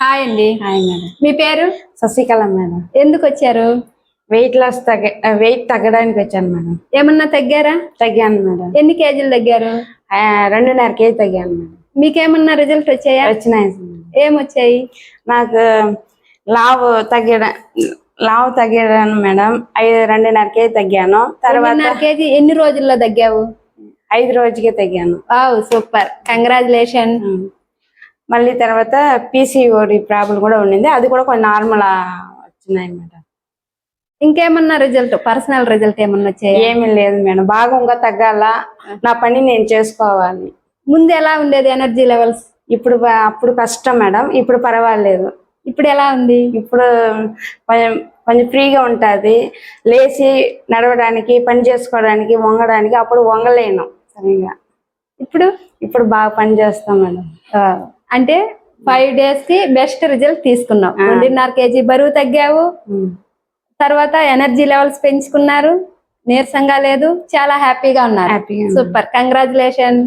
Hi అండి. Hi madam. మీ పేరు? శశికళ మేడం. ఎందుకు వచ్చారు? వెయిట్ తగ్గడానికి వచ్చాను మేడం. ఏమన్నా తగ్గారా? తగ్గాను మేడం. ఎన్ని కేజీలు తగ్గారు? 2.5 కేజీ తగ్గాను మేడం. మీకేమన్నా రిజల్ట్ వచ్చాయా? వచ్చినాయి. ఏమొచ్చాయి? నాకు లావు తగ్గాను మేడం. 2.5 కేజీ తగ్గాను. తర్వాత 2.5 కేజీ ఎన్ని రోజుల్లో తగ్గావు? 5 రోజుకే తగ్గాను. Wow, super, congratulation. మళ్ళీ తర్వాత పీసీఓడి ప్రాబ్లం కూడా ఉండింది, అది కూడా కొంచెం నార్మల్ వచ్చినాయి మేడం. ఇంకేమన్నా రిజల్ట్, పర్సనల్ రిజల్ట్ ఏమన్నా వచ్చాయా? ఏమీ లేదు మేడం. బాగా ఇంకా తగ్గాల, నా పని నేను చేసుకోవాలి. ముందు ఎలా ఉండేది ఎనర్జీ లెవెల్స్? అప్పుడు కష్టం మేడం, ఇప్పుడు పర్వాలేదు. ఇప్పుడు ఎలా ఉంది? ఇప్పుడు కొంచెం ఫ్రీగా ఉంటుంది, లేచి నడవడానికి, పని చేసుకోవడానికి, వంగడానికి. అప్పుడు వంగలేను సరిగా. ఇప్పుడు బాగా పని చేస్తాం మేడం. అంటే 5 days కి బెస్ట్ రిజల్ట్ తీసుకున్నావు. 2.5 కేజీ బరువు తగ్గావు, తర్వాత ఎనర్జీ లెవెల్స్ పెంచుకున్నారు, నీరసంగా లేదు, చాలా హ్యాపీగా ఉన్నారు. Super, congratulation.